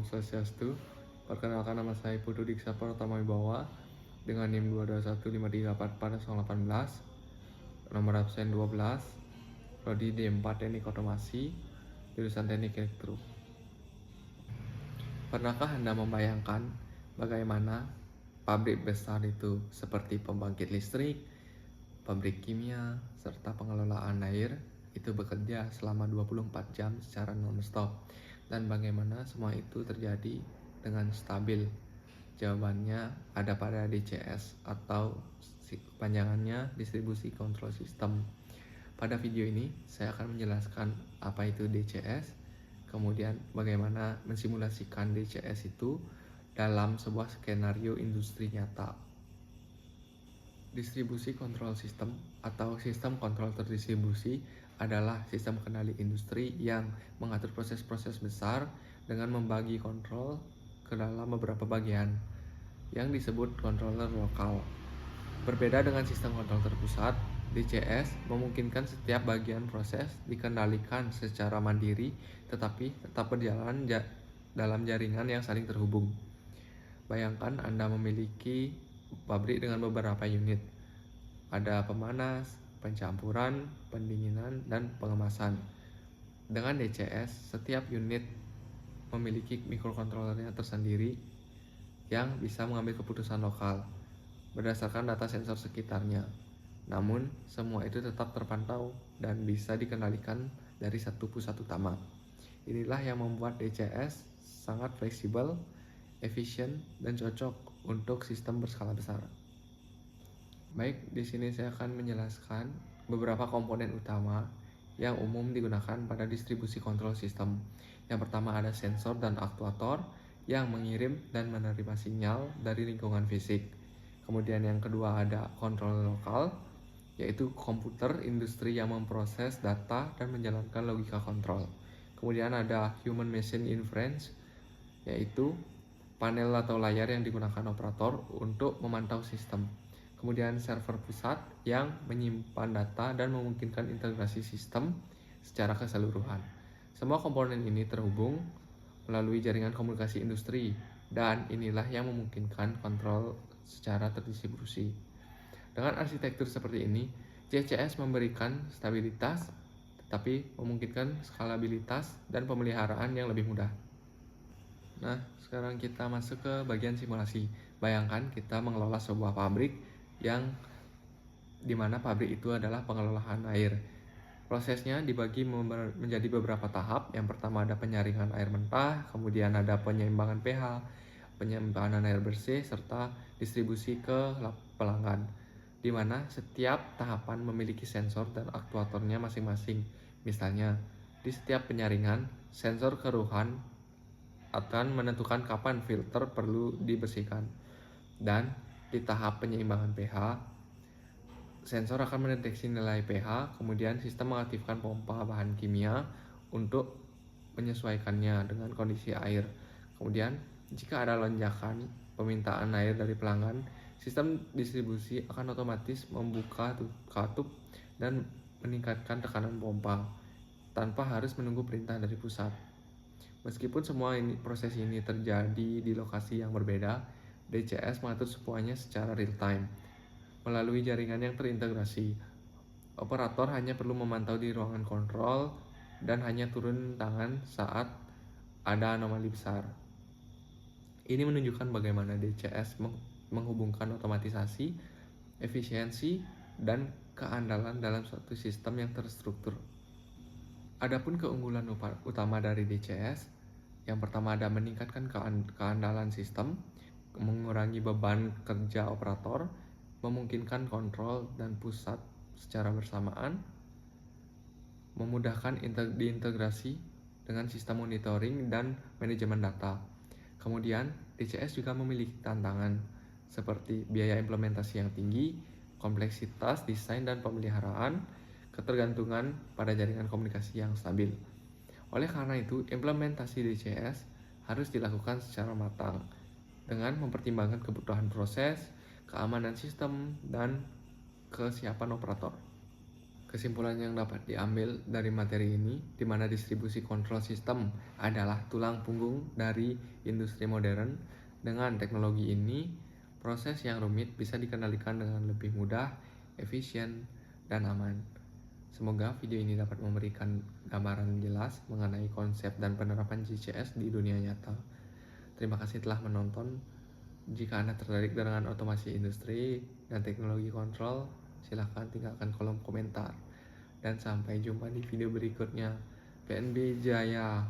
Om Swastiastu. Perkenalkan, nama saya Putu Diksa Pratama Wibawa dengan NIM 221534018, nomor absen 12, prodi D4 Teknik Otomasi, jurusan Teknik Elektro. Pernahkah Anda membayangkan bagaimana pabrik besar itu seperti pembangkit listrik, pabrik kimia, serta pengelolaan air itu bekerja selama 24 jam secara non-stop, dan bagaimana semua itu terjadi dengan stabil? Jawabannya ada pada DCS atau kepanjangannya Distribusi Control System. Pada video ini saya akan menjelaskan apa itu DCS, kemudian bagaimana mensimulasikan DCS itu dalam sebuah skenario industri nyata. Distribusi Control System atau sistem kontrol terdistribusi adalah sistem kendali industri yang mengatur proses-proses besar dengan membagi kontrol ke dalam beberapa bagian yang disebut controller lokal. Berbeda dengan sistem kontrol terpusat, DCS memungkinkan setiap bagian proses dikendalikan secara mandiri tetapi tetap berjalan dalam jaringan yang saling terhubung. Bayangkan Anda memiliki pabrik dengan beberapa unit. Ada pemanas, pencampuran, pendinginan, dan pengemasan. Dengan DCS, setiap unit memiliki mikrokontrolernya tersendiri yang bisa mengambil keputusan lokal berdasarkan data sensor sekitarnya. Namun, semua itu tetap terpantau dan bisa dikendalikan dari satu pusat utama. Inilah yang membuat DCS sangat fleksibel, efisien, dan cocok untuk sistem berskala besar. Baik, di sini saya akan menjelaskan beberapa komponen utama yang umum digunakan pada distribusi kontrol sistem. Yang pertama ada sensor dan aktuator yang mengirim dan menerima sinyal dari lingkungan fisik. Kemudian yang kedua ada kontrol lokal, yaitu komputer industri yang memproses data dan menjalankan logika kontrol. Kemudian ada human machine inference, yaitu panel atau layar yang digunakan operator untuk memantau sistem. Kemudian server pusat yang menyimpan data dan memungkinkan integrasi sistem secara keseluruhan. Semua komponen ini terhubung melalui jaringan komunikasi industri, dan inilah yang memungkinkan kontrol secara terdistribusi. Dengan arsitektur seperti ini, DCS memberikan stabilitas tetapi memungkinkan skalabilitas dan pemeliharaan yang lebih mudah. Nah, sekarang kita masuk ke bagian simulasi. Bayangkan kita mengelola sebuah pabrik yang dimana pabrik itu adalah pengelolaan air. Prosesnya dibagi menjadi beberapa tahap. Yang pertama ada penyaringan air mentah, kemudian ada penyeimbangan pH, penyimpanan air bersih, serta distribusi ke pelanggan, di mana setiap tahapan memiliki sensor dan aktuatornya masing-masing. Misalnya, di setiap penyaringan, sensor keruhan akan menentukan kapan filter perlu dibersihkan, dan di tahap penyeimbangan pH, sensor akan mendeteksi nilai pH, kemudian sistem mengaktifkan pompa bahan kimia untuk menyesuaikannya dengan kondisi air. Kemudian, jika ada lonjakan permintaan air dari pelanggan, sistem distribusi akan otomatis membuka katup dan meningkatkan tekanan pompa tanpa harus menunggu perintah dari pusat. Meskipun semua proses ini terjadi di lokasi yang berbeda, DCS mengatur semuanya secara real time melalui jaringan yang terintegrasi. Operator hanya perlu memantau di ruangan kontrol dan hanya turun tangan saat ada anomali besar. Ini menunjukkan bagaimana DCS menghubungkan otomatisasi, efisiensi, dan keandalan dalam suatu sistem yang terstruktur. Adapun keunggulan utama dari DCS, yang pertama ada meningkatkan keandalan sistem, mengurangi beban kerja operator, memungkinkan kontrol dan pusat secara bersamaan, memudahkan diintegrasi dengan sistem monitoring dan manajemen data. Kemudian, DCS juga memiliki tantangan seperti biaya implementasi yang tinggi, kompleksitas desain dan pemeliharaan, ketergantungan pada jaringan komunikasi yang stabil. Oleh karena itu, implementasi DCS harus dilakukan secara matang dengan mempertimbangkan kebutuhan proses, keamanan sistem, dan kesiapan operator. Kesimpulan yang dapat diambil dari materi ini, di mana distribusi control system adalah tulang punggung dari industri modern. Dengan teknologi ini, proses yang rumit bisa dikendalikan dengan lebih mudah, efisien, dan aman. Semoga video ini dapat memberikan gambaran jelas mengenai konsep dan penerapan GCS di dunia nyata. Terima kasih telah menonton. Jika Anda tertarik dengan otomasi industri dan teknologi kontrol, silahkan tinggalkan kolom komentar. Dan sampai jumpa di video berikutnya. PNB Jaya.